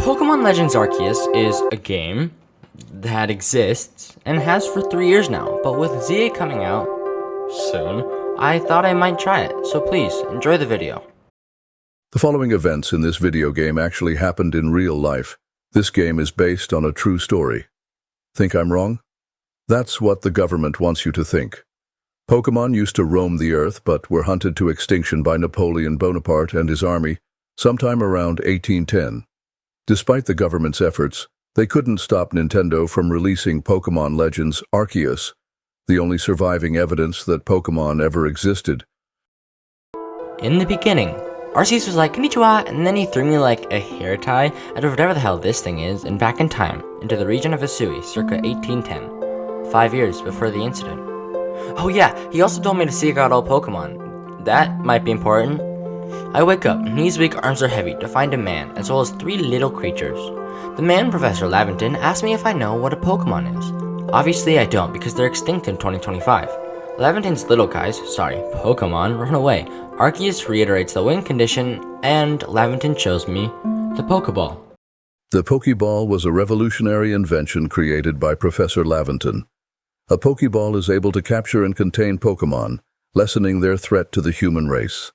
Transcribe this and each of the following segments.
Pokemon Legends Arceus is a game that exists and has for 3 years now, but with ZA coming out soon, I thought I might try it, so please, enjoy the video. The following events in this video game actually happened in real life. This game is based on a true story. Think I'm wrong? That's what the government wants you to think. Pokemon used to roam the earth but were hunted to extinction by Napoleon Bonaparte and his army sometime around 1810. Despite the government's efforts, they couldn't stop Nintendo from releasing Pokemon Legends Arceus, the only surviving evidence that Pokemon ever existed. In the beginning, Arceus was like, "Konnichiwa," and then he threw me like a hair tie out of whatever the hell this thing is, and back in time, into the region of Hisui, circa 1810, 5 years before the incident. Oh yeah, he also told me to seek out all Pokemon. That might be important. I wake up, knees weak, arms are heavy, to find a man, as well as 3 little creatures. The man, Professor Laventon, asked me if I know what a Pokemon is. Obviously I don't, because they're extinct in 2025. Laventon's little guys, Pokemon, run away. Arceus reiterates the win condition, and Laventon shows me the Pokeball. The Pokeball was a revolutionary invention created by Professor Laventon. A Pokeball is able to capture and contain Pokemon, lessening their threat to the human race.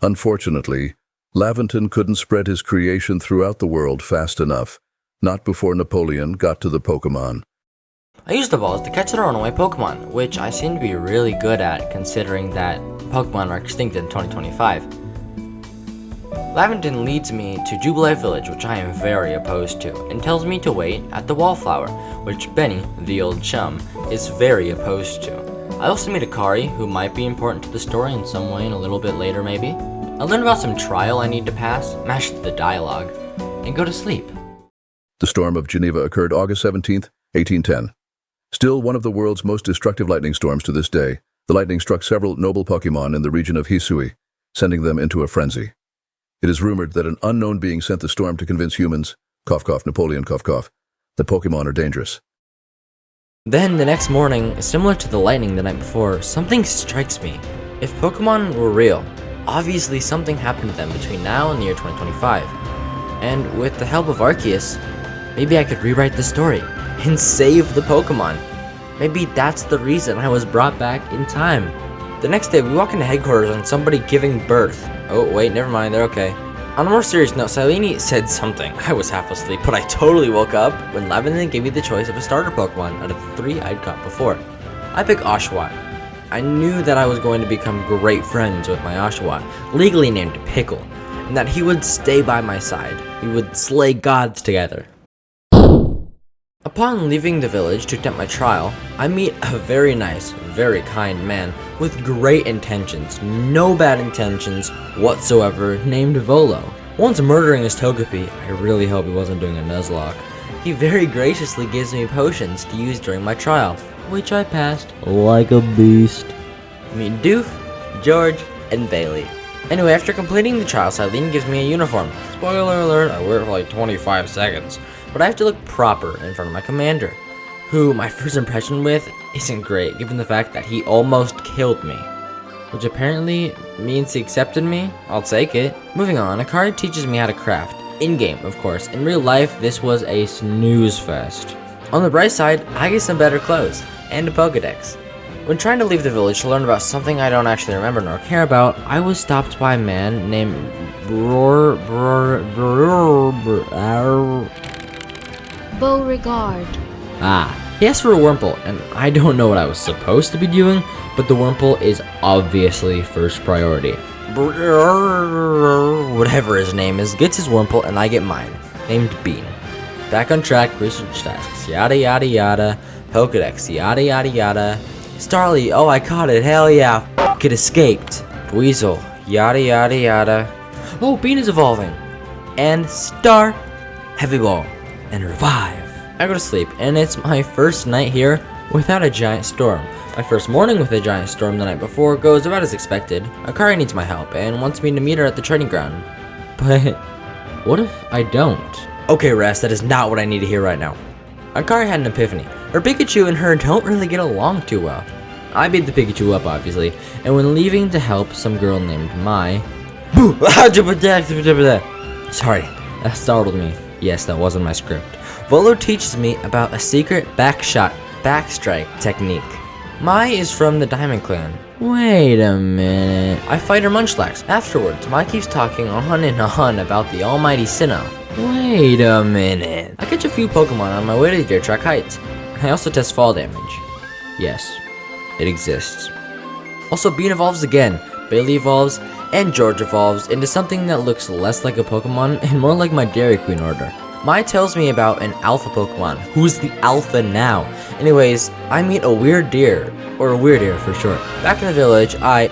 Unfortunately, Laventon couldn't spread his creation throughout the world fast enough, not before Napoleon got to the Pokemon. I use the balls to catch the runaway Pokemon, which I seem to be really good at considering that Pokemon are extinct in 2025. Laventon leads me to Jubilee Village, which I am very opposed to, and tells me to wait at the Wallflower, which Benny, the old chum, is very opposed to. I also meet Akari, who might be important to the story in some way and a little bit later maybe. I learn about some trial I need to pass, mash the dialogue, and go to sleep. The storm of Geneva occurred August 17th, 1810. Still one of the world's most destructive lightning storms to this day, the lightning struck several noble Pokemon in the region of Hisui, sending them into a frenzy. It is rumored that an unknown being sent the storm to convince humans, Napoleon, that Pokemon are dangerous. Then the next morning, similar to the lightning the night before, something strikes me. If Pokemon were real, obviously something happened to them between now and the year 2025. And with the help of Arceus, maybe I could rewrite the story and save the Pokemon. Maybe that's the reason I was brought back in time. The next day, we walk into headquarters on somebody giving birth. Oh, wait, never mind, they're okay. On a more serious note, Silene said something. I was half asleep, but I totally woke up when Laventon gave me the choice of a starter Pokemon out of the 3 I'd caught before. I picked Oshawott. I knew that I was going to become great friends with my Oshawott, legally named Pickle, and that he would stay by my side. We would slay gods together. Upon leaving the village to attempt my trial, I meet a very nice, very kind man with great intentions, no bad intentions whatsoever, named Volo. Once murdering his Togepi, I really hope he wasn't doing a Nuzlocke, he very graciously gives me potions to use during my trial, which I passed like a beast. Meet Doof, George, and Bailey. Anyway, after completing the trial, Silene gives me a uniform. Spoiler alert, I wear it for like 25 seconds. But I have to look proper in front of my commander, who my first impression with isn't great, given the fact that he almost killed me. Which apparently means he accepted me. I'll take it. Moving on, Akari teaches me how to craft. In-game, of course. In real life, this was a snooze fest. On the bright side, I get some better clothes, and a Pokedex. When trying to leave the village to learn about something I don't actually remember nor care about, I was stopped by a man named Beauregard. He asked for a Wurmple, and I don't know what I was supposed to be doing, but the Wurmple is obviously first priority. Whatever his name is, gets his Wurmple, and I get mine, named Bean. Back on track, research tasks, yada yada yada, Pokedex, yada yada yada. Starly, oh I caught it, hell yeah, it escaped. Weasel, yada yada yada. Oh, Bean is evolving. And Star, Heavy Ball, and Revive. I go to sleep, and it's my first night here without a giant storm. My first morning with a giant storm the night before goes about as expected. Akari needs my help and wants me to meet her at the training ground. But what if I don't? Okay, Ras, that is not what I need to hear right now. Akari had an epiphany. Her Pikachu and her don't really get along too well. I beat the Pikachu up, obviously, and when leaving to help some girl named Mai... Sorry, that startled me. Yes, that wasn't my script. Volo teaches me about a secret backstrike technique. Mai is from the Diamond Clan. Wait a minute. I fight her Munchlax. Afterwards, Mai keeps talking on and on about the almighty Sinnoh. Wait a minute. I catch a few Pokemon on my way to Deer Track Heights. I also test fall damage. Yes, it exists. Also, Bean evolves again. Bailey evolves, and George evolves into something that looks less like a Pokemon and more like my Dairy Queen order. Mai tells me about an alpha Pokemon. Who's the alpha now? Anyways, I meet a weird deer, or a weird deer for short. Back in the village, I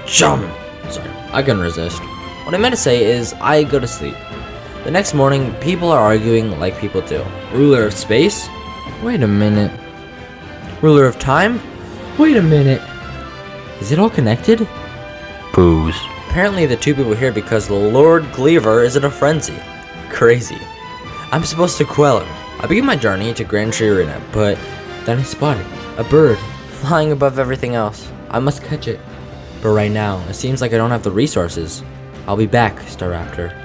jump. Sorry, I couldn't resist. What I meant to say is, I go to sleep. The next morning, people are arguing like people do. Ruler of space? Wait a minute. Ruler of time? Wait a minute. Is it all connected? Booze. Apparently the two people are here because Lord Cleaver is in a frenzy. Crazy. I'm supposed to quell him. I begin my journey to Grand Tree Arena, but then I spot it. A bird, flying above everything else. I must catch it. But right now, it seems like I don't have the resources. I'll be back, Staraptor.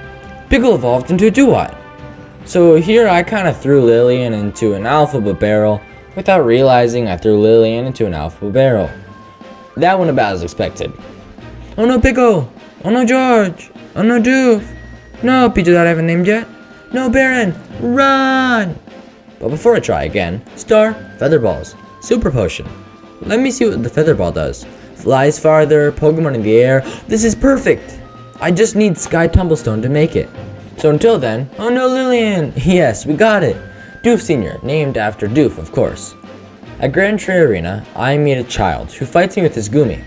Pickle evolved into a Duat. So here I kind of threw Lillian into an Alphaba barrel. Without realizing, I threw Lillian into an Alphaba barrel. That went about as expected. Oh no, Pickle! Oh no, George! Oh no, Doof! No, Peter that I haven't named yet! No, Baron! Run! But before I try again, Star, Feather Balls, Super Potion. Let me see what the Feather Ball does. Flies farther, Pokemon in the air. This is perfect! I just need Sky Tumblestone to make it. So until then, oh no, Lillian! Yes, we got it! Doof Sr., named after Doof, of course. At Grand Tree Arena, I meet a child who fights me with his Gumi.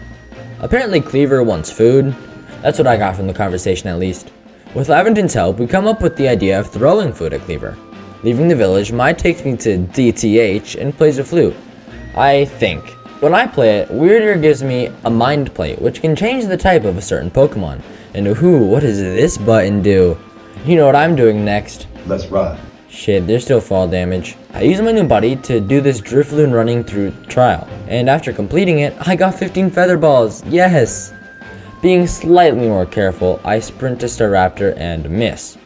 Apparently Cleaver wants food. That's what I got from the conversation at least. With Laventon's help, we come up with the idea of throwing food at Cleaver. Leaving the village, Mai takes me to DTH and plays a flute. I think. When I play it, Weirder gives me a Mind Plate, which can change the type of a certain Pokemon. And what does this button do? You know what I'm doing next. Let's ride. Shit, there's still fall damage. I used my new buddy to do this Drifloon running through trial, and after completing it, I got 15 Feather Balls, yes! Being slightly more careful, I sprint to Staraptor and miss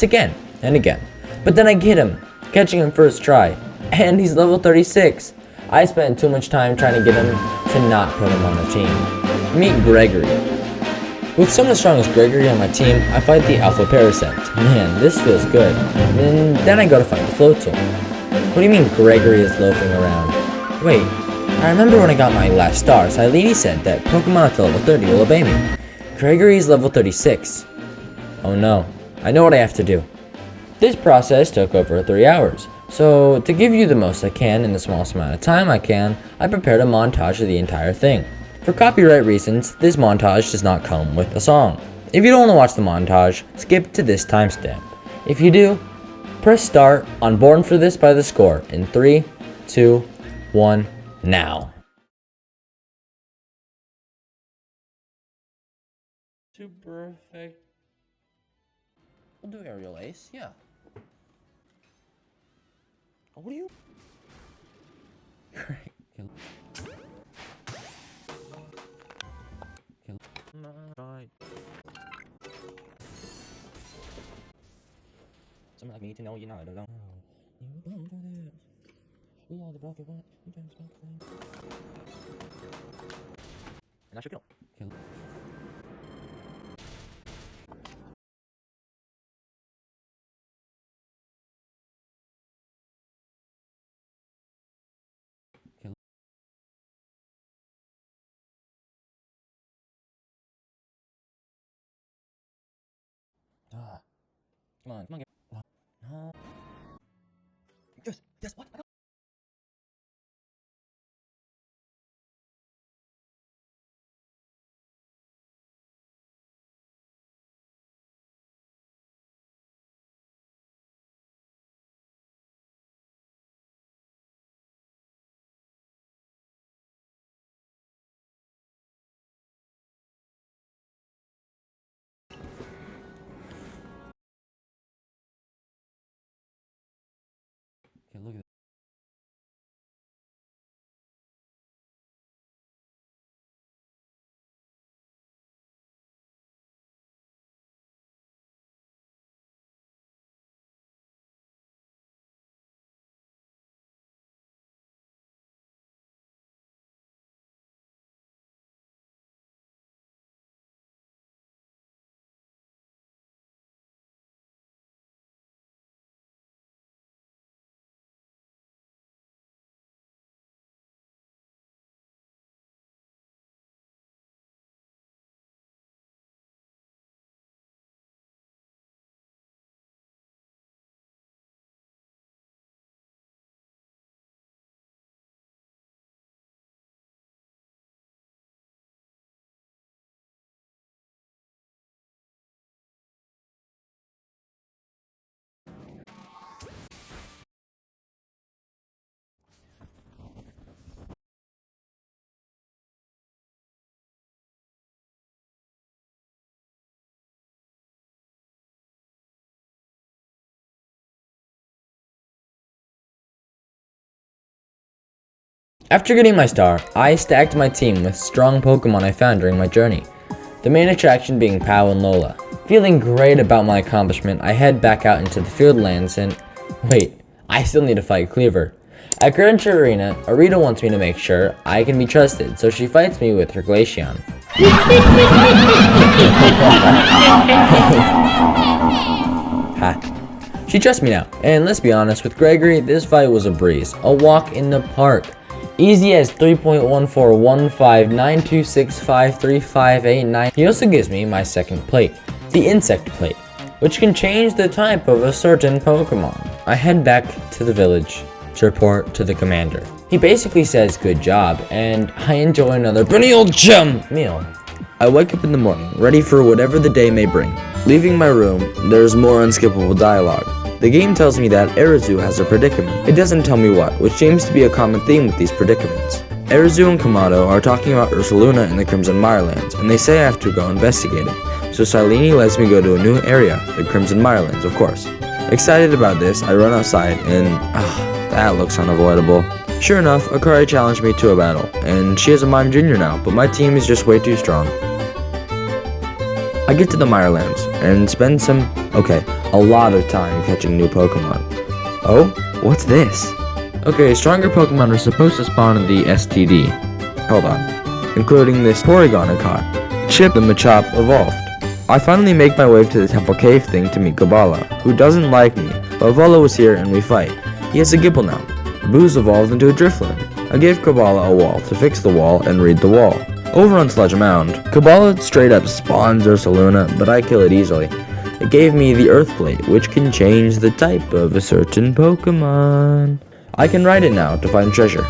again, and again. But then I get him, catching him first try, and he's level 36. I spent too much time trying to get him to not put him on the team. Meet Gregory. With some of the strongest Gregory on my team, I fight the Alpha Parasect. Man, this feels good. And then I go to fight the Floatzel. What do you mean Gregory is loafing around? Wait, I remember when I got my last star, Silene said that Pokemon at level 30 will obey me. Gregory is level 36. Oh no, I know what I have to do. This process took over 3 hours. So, to give you the most I can in the smallest amount of time I can, I prepared a montage of the entire thing. For copyright reasons, this montage does not come with a song. If you don't want to watch the montage, skip to this timestamp. If you do, press start on Born for This by The Score in 3, 2, 1, now. Super perfect. We'll do aerial ace, yeah. What are you? Right. Someone like me to know you know, I don't know. You don't do this. We are the bucket one. You don't smoke things. And I should kill. Come on, get. No. Yes, what? Okay, look at After getting my star, I stacked my team with strong Pokemon I found during my journey, the main attraction being Pau and Lola. Feeling great about my accomplishment, I head back out into the field lands and... wait, I still need to fight Cleaver. At Greninja Arena, Arita wants me to make sure I can be trusted, so she fights me with her Glaceon. Ha. She trusts me now, and let's be honest, with Gregory, this fight was a breeze. A walk in the park. Easy as 3.141592653589. He also gives me my second plate, the Insect Plate, which can change the type of a certain Pokemon. I head back to the village to report to the commander. He basically says good job, and I enjoy another bunny old chum meal. I wake up in the morning, ready for whatever the day may bring. Leaving my room, there's more unskippable dialogue. The game tells me that Arceus has a predicament. It doesn't tell me what, which seems to be a common theme with these predicaments. Arceus and Kamado are talking about Ursaluna in the Crimson Mirelands, and they say I have to go investigate it. So Silene lets me go to a new area, the Crimson Mirelands, of course. Excited about this, I run outside, and that looks unavoidable. Sure enough, Akari challenged me to a battle, and she is a Mime Junior now, but my team is just way too strong. I get to the Mirelands, and spend a lot of time catching new Pokemon. Oh, what's this? Okay, stronger Pokemon are supposed to spawn in the STD. Hold on. Including this Porygon I caught. Chip the Machop evolved. I finally make my way to the Temple Cave thing to meet Kabala, who doesn't like me, but Volo was here and we fight. He has a Gipple now. Boo's evolved into a Drifloon. I gave Kabala a wall to fix the wall and read the wall. Over on Sludge Mound, Kabala straight up spawns Ursaluna, but I kill it easily. It gave me the Earth Plate, which can change the type of a certain Pokemon. I can ride it now to find treasure.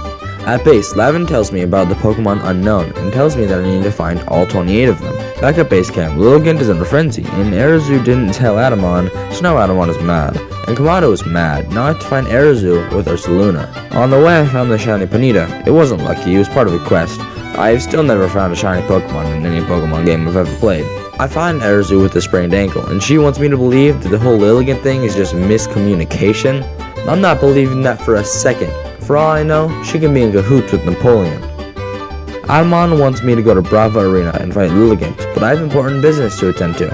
At base, Lavin tells me about the Pokemon unknown and tells me that I need to find all 28 of them. Back at base camp, Lilligant is in a frenzy, and Arceus didn't tell Adamon, so now Adamon is mad. And Kamado is mad. Now I have to find Arceus with Ursaluna. On the way, I found the shiny Ponyta. It wasn't lucky, it was part of a quest. I've still never found a shiny Pokemon in any Pokemon game I've ever played. I find Arceus with a sprained ankle, and she wants me to believe that the whole Lilligant thing is just miscommunication. I'm not believing that for a second. For all I know, she can be in cahoots with Napoleon. Adamon wants me to go to Brava Arena and fight Lilligant, but I have important business to attend to.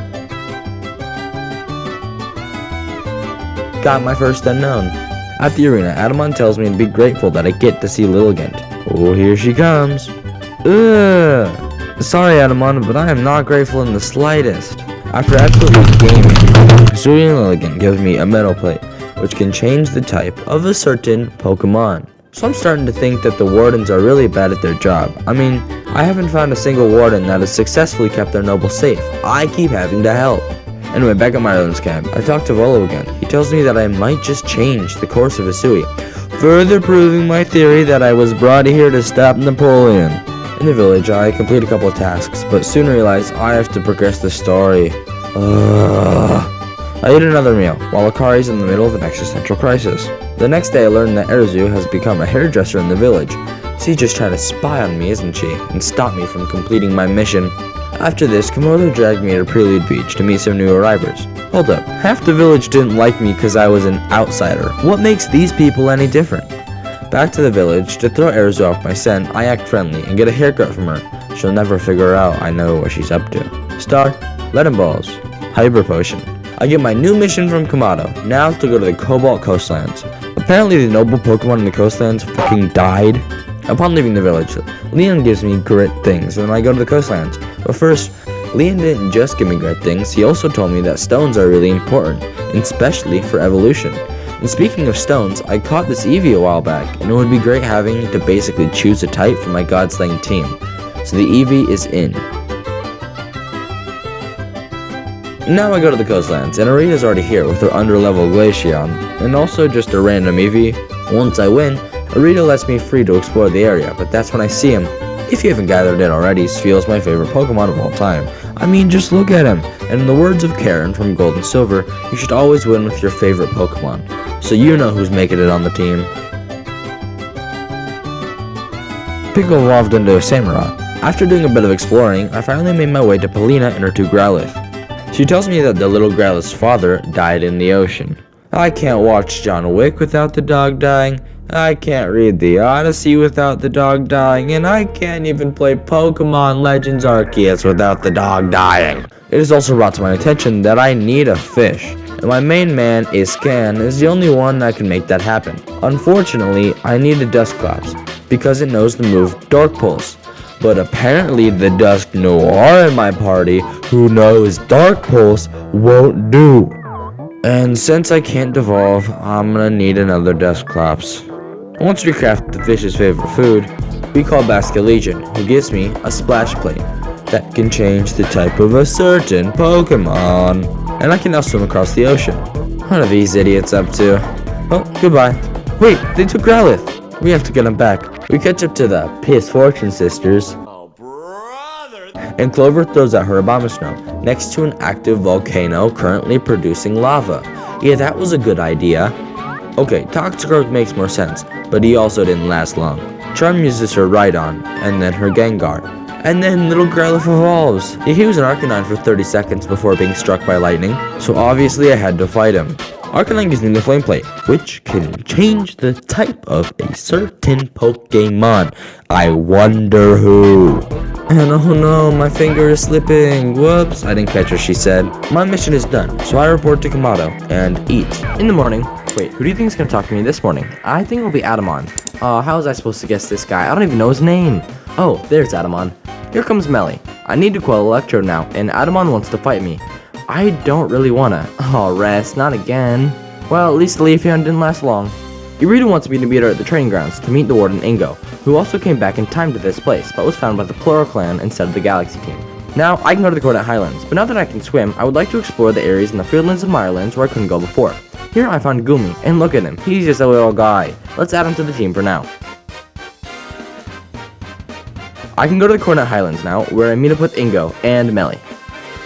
Got my first unknown. At the arena, Adamon tells me to be grateful that I get to see Lilligant. Oh, here she comes. Ugh. Sorry, Adamon, but I am not grateful in the slightest. After absolutely gaming, Hisui and Lilligant give me a metal plate, which can change the type of a certain Pokemon. So I'm starting to think that the wardens are really bad at their job. I mean, I haven't found a single warden that has successfully kept their noble safe. I keep having to help. Anyway, back at Mireland's camp, I talked to Volo again. He tells me that I might just change the course of Hisui, further proving my theory that I was brought here to stop Napoleon. In the village, I complete a couple of tasks, but soon realize I have to progress the story. I eat another meal, while Akari's in the middle of an existential crisis. The next day I learned that Arceus has become a hairdresser in the village. She's just trying to spy on me, isn't she? And stop me from completing my mission. After this, Komodo dragged me to Prelude Beach to meet some new arrivals. Hold up, half the village didn't like me because I was an outsider. What makes these people any different? Back to the village, to throw Arceus off my scent, I act friendly and get a haircut from her. She'll never figure out I know what she's up to. Star, Leaden Balls, Hyper Potion. I get my new mission from Kamado, now to go to the Cobalt Coastlands. Apparently the noble Pokemon in the Coastlands fucking died. Upon leaving the village, Leon gives me great things, and I go to the Coastlands. But first, Leon didn't just give me great things, he also told me that stones are really important, especially for evolution. And speaking of stones, I caught this Eevee a while back, and it would be great having to basically choose a type for my God-slaying team. So the Eevee is in. Now I go to the Coastlands, and Arita's already here with her underlevel Glaceon, and also just a random Eevee. Once I win, Arita lets me free to explore the area, but that's when I see him. If you haven't gathered it already, Spheel's my favorite Pokemon of all time. I mean, just look at him. And in the words of Karen from Gold and Silver, you should always win with your favorite Pokemon. So you know who's making it on the team. Pickle evolved into a Samurott. After doing a bit of exploring, I finally made my way to Polina and her two Growlithe. She tells me that the little Growlithe's father died in the ocean. I can't watch John Wick without the dog dying, I can't read the Odyssey without the dog dying, and I can't even play Pokémon Legends Arceus without the dog dying. It is also brought to my attention that I need a fish, and my main man, Iscan, is the only one that can make that happen. Unfortunately, I need a Dusclops, because it knows the move Dark Pulse. But apparently the Dusk Noir in my party, who knows Dark Pulse, won't do. And since I can't devolve, I'm gonna need another Dusclops. Once we craft the fish's favorite food, we call Basket Legion, who gives me a splash plate that can change the type of a certain Pokemon. And I can now swim across the ocean. What are these idiots up to? Oh, goodbye. Wait, they took Growlithe. We have to get them back. We catch up to the Piss Fortune sisters. And Clover throws out her Abomasnow next to an active volcano currently producing lava. Yeah, that was a good idea. Okay, Toxicroak makes more sense, but he also didn't last long. Charm uses her Rhydon, and then her Gengar. And then little Growlithe evolves. Yeah, he was an Arcanine for 30 seconds before being struck by lightning, so obviously I had to fight him. Arcanine gives me the Flame Plate, which can change the type of a certain Pokemon. I wonder who. And oh no, my finger is slipping. Whoops, I didn't catch what she said. My mission is done, so I report to Kamado and eat. In the morning, wait, who do you think is going to talk to me this morning? I think it will be Adamon. How was I supposed to guess this guy? I don't even know his name. Oh, there's Adamon. Here comes Melly. I need to quell Electrode now, and Adamon wants to fight me. I don't really wanna. Oh, rest, not again. Well, at least the Leafeon didn't last long. Irida wants me to meet her at the training grounds to meet the Warden Ingo, who also came back in time to this place, but was found by the Plural Clan instead of the Galaxy team. Now, I can go to the Coordinate Highlands, but now that I can swim, I would like to explore the areas in the Fieldlands and Mirelands where I couldn't go before. Here I found Gumi, and look at him, he's just a little guy. Let's add him to the team for now. I can go to the Coordinate Highlands now, where I meet up with Ingo and Melly.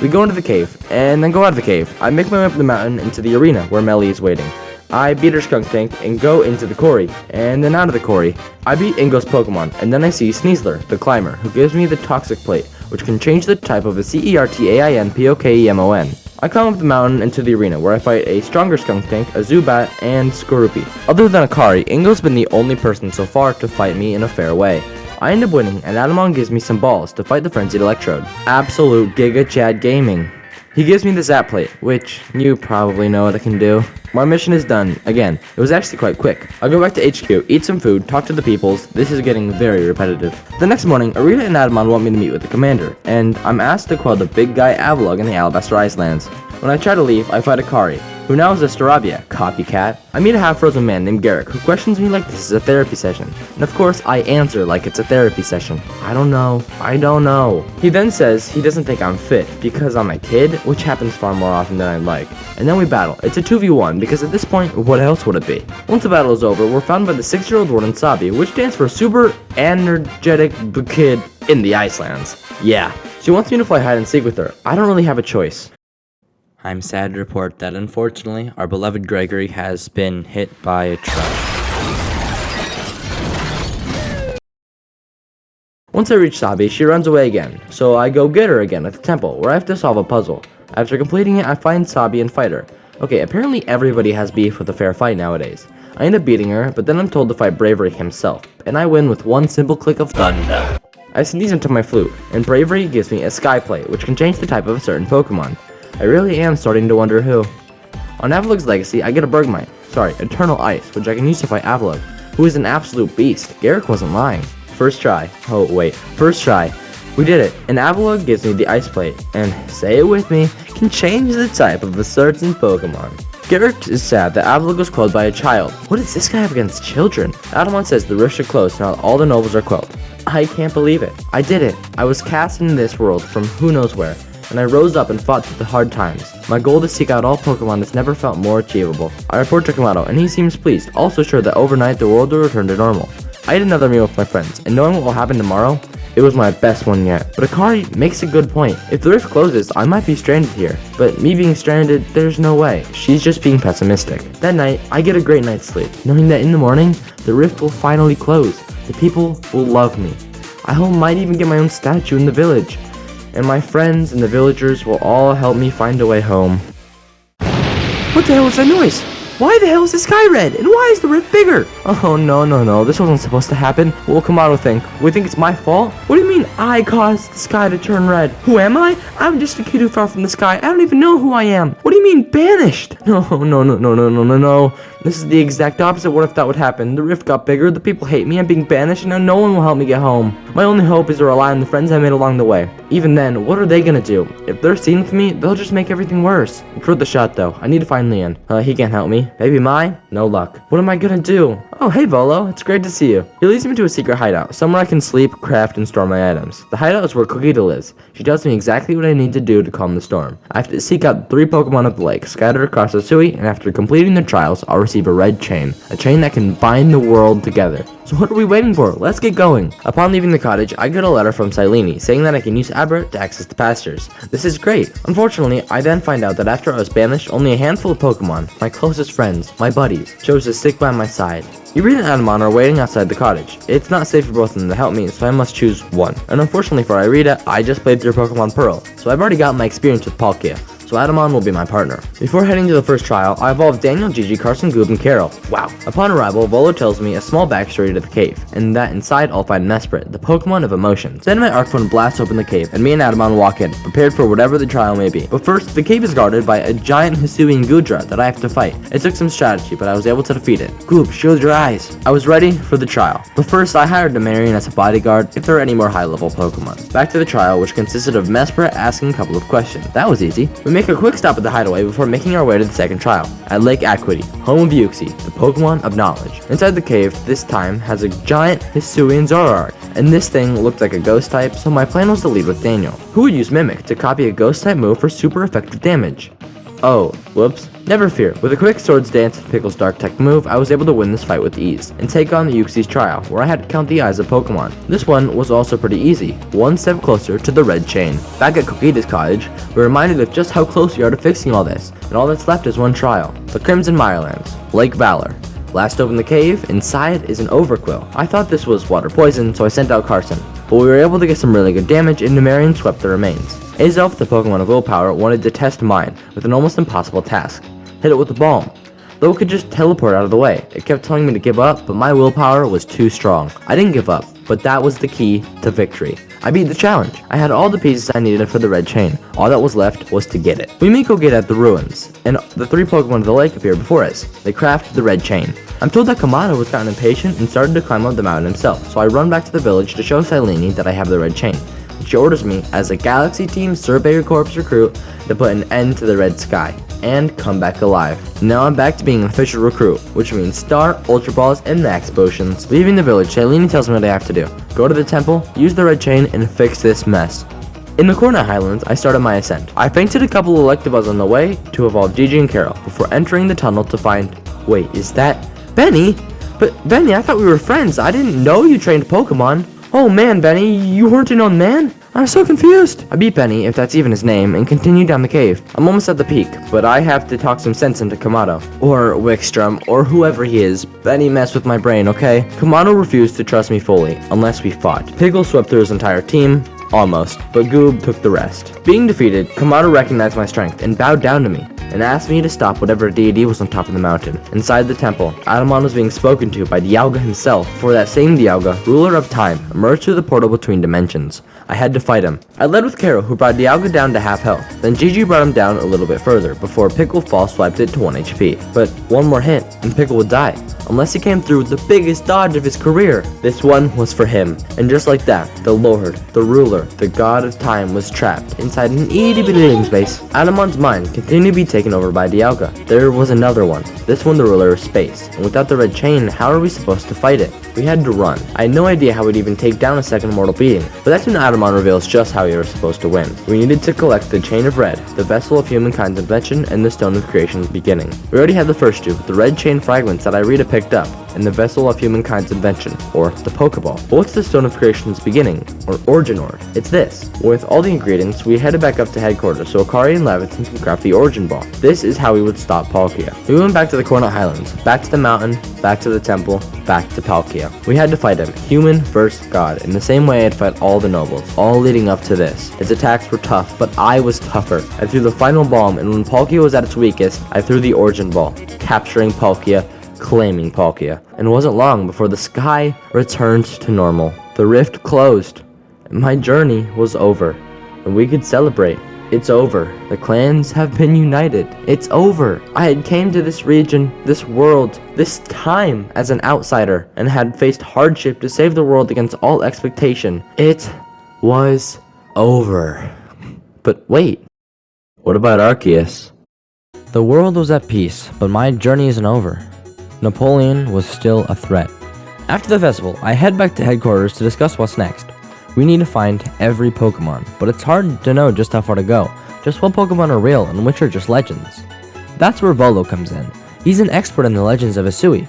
We go into the cave, and then go out of the cave. I make my way up the mountain into the arena, where Melly is waiting. I beat her Skunk Tank, and go into the quarry, and then out of the quarry. I beat Ingo's Pokemon, and then I see Sneasler, the Climber, who gives me the Toxic Plate, which can change the type of a Certainpokemon. I climb up the mountain into the arena, where I fight a stronger Skunk Tank, a Zubat, and Skorupi. Other than Akari, Ingo's been the only person so far to fight me in a fair way. I end up winning, and Adamon gives me some balls to fight the Frenzied Electrode. Absolute Giga Chad Gaming. He gives me the Zap Plate, which you probably know what it can do. My mission is done. Again, it was actually quite quick. I go back to HQ, eat some food, talk to the peoples. This is getting very repetitive. The next morning, Arita and Adamon want me to meet with the commander, and I'm asked to quell the big guy Avalugg in the Alabaster Icelands. When I try to leave, I fight Akari, who now is a Staravia, copycat. I meet a half-frozen man named Garrick, who questions me like this is a therapy session. And of course, I answer like it's a therapy session. I don't know. He then says he doesn't think I'm fit because I'm a kid, which happens far more often than I'd like. And then we battle. It's a 2v1, because at this point, what else would it be? Once the battle is over, we're found by the 6-year-old Warden Sabi, which stands for Super Energetic Kid in the Icelands. Yeah, she wants me to play hide and seek with her. I don't really have a choice. I'm sad to report that unfortunately, our beloved Gregory has been hit by a truck. Once I reach Sabi, she runs away again, so I go get her again at the temple, where I have to solve a puzzle. After completing it, I find Sabi and fight her. Okay, apparently everybody has beef with a fair fight nowadays. I end up beating her, but then I'm told to fight Bravery himself, and I win with one simple click of thunder. I sneeze into my flute, and Bravery gives me a Sky Plate, which can change the type of a certain Pokemon. I really am starting to wonder who. On Avalugg's Legacy, I get a Eternal Ice, which I can use to fight Avalugg, who is an absolute beast. Garrick wasn't lying. First try. We did it, and Avalugg gives me the Ice Plate, and, say it with me, can change the type of a certain Pokemon. Garrick is sad that Avalugg was quelled by a child. What does this guy have against children? Adamon says the rift should close now that all the nobles are quelled. I can't believe it. I did it. I was cast into this world from who knows where, and I rose up and fought through the hard times. My goal to seek out all Pokemon has never felt more achievable. I report to Kamado, and he seems pleased, also sure that overnight the world will return to normal. I ate another meal with my friends, and knowing what will happen tomorrow, it was my best one yet. But Akari makes a good point. If the rift closes, I might be stranded here. But me being stranded, there's no way. She's just being pessimistic. That night, I get a great night's sleep, knowing that in the morning, the rift will finally close. The people will love me. I might even get my own statue in the village. And my friends and the villagers will all help me find a way home. What the hell was that noise? Why the hell is the sky red? And why is the rift bigger? Oh, no. This wasn't supposed to happen. What will Kamado think? We think it's my fault? What do you mean I caused the sky to turn red? Who am I? I'm just a kid who fell from the sky. I don't even know who I am. What do you mean banished? No. This is the exact opposite. What if that would happen? The rift got bigger, the people hate me, I'm being banished, and now no one will help me get home. My only hope is to rely on the friends I made along the way. Even then, what are they gonna do? If they're seen with me, they'll just make everything worse. It's worth the shot though. I need to find Leon. He can't help me. Baby Mai? No luck. What am I gonna do? Oh, hey Volo, it's great to see you. He leads me to a secret hideout, somewhere I can sleep, craft, and store my items. The hideout is where Cookie lives. She tells me exactly what I need to do to calm the storm. I have to seek out 3 Pokemon of the lake, scattered across Arceus, and after completing their trials, I'll receive a red chain. A chain that can bind the world together. So what are we waiting for? Let's get going. Upon leaving the cottage, I get a letter from Silene saying that I can use Abra to access the pastures. This is great. Unfortunately, I then find out that after I was banished, only a handful of Pokemon, my closest friends, my buddies, chose to stick by my side. Irina and Adamon are waiting outside the cottage. It's not safe for both of them to help me, so I must choose one. And unfortunately for Irina, I just played through Pokemon Pearl, so I've already got my experience with Palkia. So Adamon will be my partner. Before heading to the first trial, I evolved Daniel, Gigi, Carson, Goob, and Carol. Wow. Upon arrival, Volo tells me a small backstory to the cave, and that inside I'll find Mesprit, the Pokemon of emotions. Then my Arcphone blasts open the cave, and me and Adamon walk in, prepared for whatever the trial may be. But first, the cave is guarded by a giant Hisuian Goodra that I have to fight. It took some strategy, but I was able to defeat it. Goob, shield your eyes. I was ready for the trial. But first, I hired Demarion as a bodyguard if there are any more high-level Pokemon. Back to the trial, which consisted of Mesprit asking a couple of questions. That was easy. We make a quick stop at the hideaway before making our way to the second trial, at Lake Acuity, home of Uxie, the Pokemon of knowledge. Inside the cave, this time, has a giant Hisuian Zoroark, and this thing looked like a ghost type, so my plan was to lead with Daniel, who would use Mimic to copy a ghost type move for super effective damage. Oh, whoops. Never fear, with a quick Swords Dance with Pickle's Dark Tech move, I was able to win this fight with ease, and take on the Uxie's trial, where I had to count the eyes of Pokemon. This one was also pretty easy, one step closer to the red chain. Back at Kokita's cottage, we're reminded of just how close we are to fixing all this, and all that's left is one trial, the Crimson Mirelands, Lake Valor. Blast open the cave, inside is an Overquill. I thought this was water poison, so I sent out Carson, but we were able to get some really good damage, and Demarion swept the remains. Azelf, the Pokemon of willpower, wanted to test mine with an almost impossible task. Hit it with a bomb. Though it could just teleport out of the way. It kept telling me to give up, but my willpower was too strong. I didn't give up, but that was the key to victory. I beat the challenge. I had all the pieces I needed for the red chain. All that was left was to get it. We meet Gogeta at the ruins, and the 3 Pokemon of the lake appear before us. They craft the red chain. I'm told that Kamado was gotten impatient and started to climb up the mountain himself, so I run back to the village to show Silene that I have the red chain. She orders me as a Galaxy Team Surveyor Corps recruit to put an end to the red sky and come back alive. Now I'm back to being an official recruit, which means Star, Ultra Balls, and Max Potions. Leaving the village, Silene tells me what I have to do. Go to the temple, use the red chain, and fix this mess. In the Cornet Highlands, I started my ascent. I fainted a couple of Electabuzz on the way to evolve Gigi and Carol before entering the tunnel to find... Wait, is that... Benny? But Benny, I thought we were friends. I didn't know you trained Pokemon. Oh man, Benny, you weren't an old man? I'm so confused. I beat Benny, if that's even his name, and continue down the cave. I'm almost at the peak, but I have to talk some sense into Kamado. Or Wickstrom, or whoever he is. Benny messed with my brain, okay? Kamado refused to trust me fully, unless we fought. Pickle swept through his entire team. Almost, but Goob took the rest. Being defeated, Kamado recognized my strength and bowed down to me, and asked me to stop whatever deity was on top of the mountain. Inside the temple, Adamon was being spoken to by Dialga himself, for that same Dialga, ruler of time, emerged through the portal between dimensions. I had to fight him. I led with Carol, who brought Dialga down to half health. Then Gigi brought him down a little bit further, before Pickle Fall swiped it to 1 HP. But one more hit, and Pickle would die, unless he came through with the biggest dodge of his career. This one was for him. And just like that, the Lord, the ruler, the god of time was trapped inside an itty-bitty living space. Adamon's mind continued to be taken over by Dialga. There was another one. This one the ruler of space. And without the red chain, how are we supposed to fight it? We had to run. I had no idea how we'd even take down a second mortal being. But that's when Adamon reveals just how we were supposed to win. We needed to collect the Chain of Red, the vessel of humankind's invention, and the Stone of Creation's beginning. We already had the first two, the red chain fragments that Irita picked up, in the vessel of humankind's invention, or the Pokeball. But what's the Stone of Creation's beginning, or origin orb? It's this. With all the ingredients, we headed back up to headquarters so Akari and Leviton can craft the origin ball. This is how we would stop Palkia. We went back to the Coronat Highlands, back to the mountain, back to the temple, back to Palkia. We had to fight him, human versus god, in the same way I'd fight all the nobles, all leading up to this. His attacks were tough, but I was tougher. I threw the final bomb, and when Palkia was at its weakest, I threw the origin ball, capturing Palkia, claiming Palkia. And it wasn't long before the sky returned to normal. The rift closed, and my journey was over, and we could celebrate. It's over. The clans have been united. It's over. I had came to this region, this world, this time as an outsider, and had faced hardship to save the world against all expectation. It was over. But wait, what about Arceus? The world was at peace, but my journey isn't over. Napoleon was still a threat. After the festival, I head back to headquarters to discuss what's next. We need to find every Pokemon, but it's hard to know just how far to go, just what Pokemon are real and which are just legends. That's where Volo comes in. He's an expert in the legends of Hisui.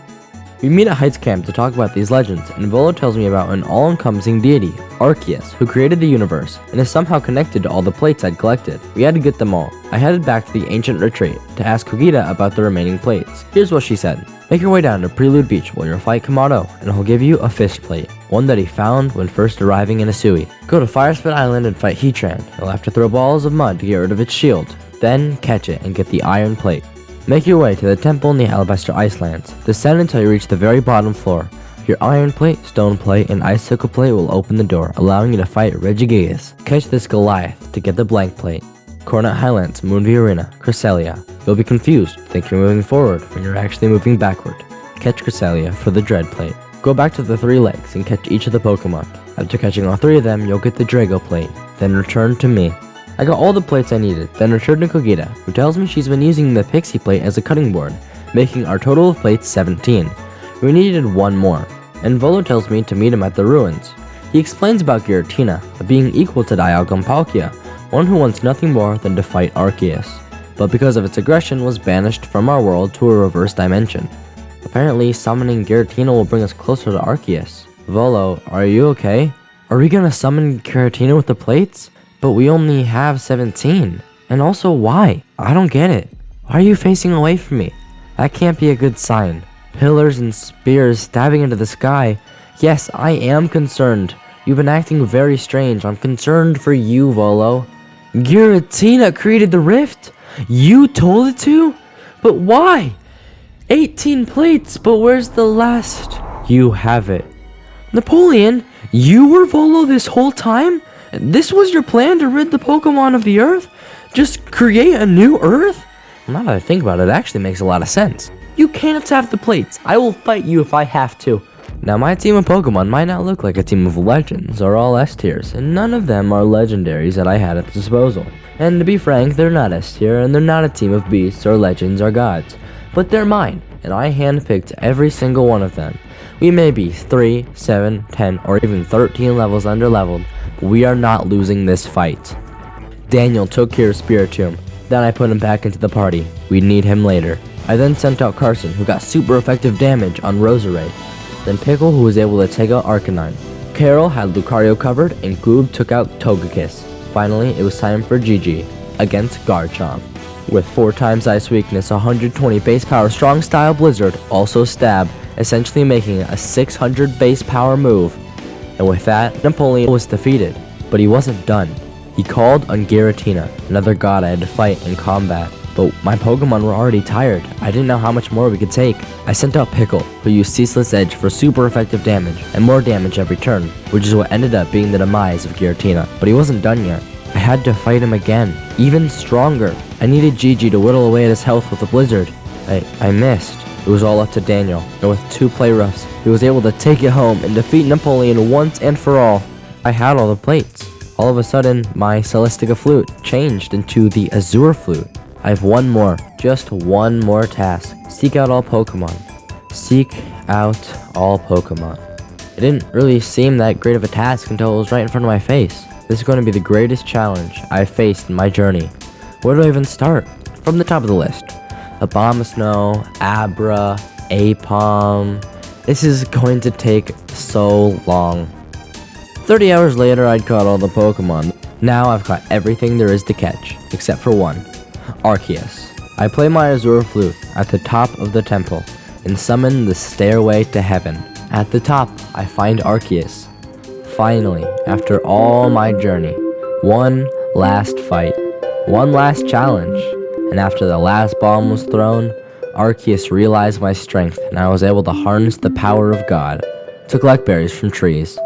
We meet at Heights Camp to talk about these legends, and Volo tells me about an all-encompassing deity, Arceus, who created the universe, and is somehow connected to all the plates I'd collected. We had to get them all. I headed back to the ancient retreat to ask Kogita about the remaining plates. Here's what she said. Make your way down to Prelude Beach while you'll fight Kamado, and he'll give you a fist plate, one that he found when first arriving in Hisui. Go to Firespit Island and fight Heatran. You'll have to throw balls of mud to get rid of its shield, then catch it and get the iron plate. Make your way to the temple in the Alabaster Icelands. Descend until you reach the very bottom floor. Your iron plate, stone plate, and icicle plate will open the door, allowing you to fight Regigigas. Catch this Goliath to get the blank plate. Coronat Highlands, Moonview Arena, Cresselia. You'll be confused, think you're moving forward when you're actually moving backward. Catch Cresselia for the Dread plate. Go back to the 3 lakes and catch each of the Pokemon. After catching all 3 of them, you'll get the Drago plate. Then return to me. I got all the plates I needed, then returned to Kogita, who tells me she's been using the Pixie plate as a cutting board, making our total of plates 17. We needed 1 more, and Volo tells me to meet him at the ruins. He explains about Giratina, a being equal to Dialga and Palkia, one who wants nothing more than to fight Arceus, but because of its aggression was banished from our world to a reverse dimension. Apparently, summoning Giratina will bring us closer to Arceus. Volo, are you okay? Are we gonna summon Giratina with the plates? But we only have 17. And also, why? I don't get it. Why are you facing away from me? That can't be a good sign. Pillars and spears stabbing into the sky. Yes, I am concerned. You've been acting very strange. I'm concerned for you, Volo. Giratina created the rift? You told it to? But why? 18 plates, but where's the last? You have it. Napoleon, you were Volo this whole time? This was your plan to rid the Pokemon of the Earth? Just create a new Earth? Now that I think about it, it actually makes a lot of sense. You can't have the plates. I will fight you if I have to. Now, my team of Pokemon might not look like a team of legends or all S tiers, and none of them are legendaries that I had at disposal. And to be frank, they're not S tier, and they're not a team of beasts or legends or gods. But they're mine, and I handpicked every single one of them. We may be 3, 7, 10, or even 13 levels underleveled, but we are not losing this fight. Daniel took care of Spiritomb, then I put him back into the party. We'd need him later. I then sent out Carson, who got super effective damage on Roserade. Then Pickle, who was able to take out Arcanine. Carol had Lucario covered, and Goob took out Togekiss. Finally, it was time for Gigi, against Garchomp. With 4 times Ice Weakness, 120 base power Strong Style Blizzard, also Stab, essentially making it a 600 base power move. And with that, Napoleon was defeated, but he wasn't done. He called on Giratina, another god I had to fight in combat. But my Pokemon were already tired. I didn't know how much more we could take. I sent out Pickle, who used Ceaseless Edge for super effective damage, and more damage every turn, which is what ended up being the demise of Giratina. But he wasn't done yet. I had to fight him again, even stronger. I needed Gigi to whittle away at his health with a blizzard. I missed. It was all up to Daniel, and with 2 play roughs, he was able to take it home and defeat Napoleon once and for all. I had all the plates. All of a sudden, my Celestica flute changed into the Azure flute. I have one more, just one more task. Seek out all Pokemon. Seek out all Pokemon. It didn't really seem that great of a task until it was right in front of my face. This is going to be the greatest challenge I've faced in my journey. Where do I even start? From the top of the list. Abomasnow, Abra, Apom, This is going to take so long. 30 hours later, I'd caught all the Pokémon. Now I've caught everything there is to catch, except for one, Arceus. I play my Azure Flute at the top of the temple and summon the Stairway to Heaven. At the top, I find Arceus. Finally, after all my journey, one last fight, one last challenge, and after the last bomb was thrown, Arceus realized my strength and I was able to harness the power of God to collect berries from trees.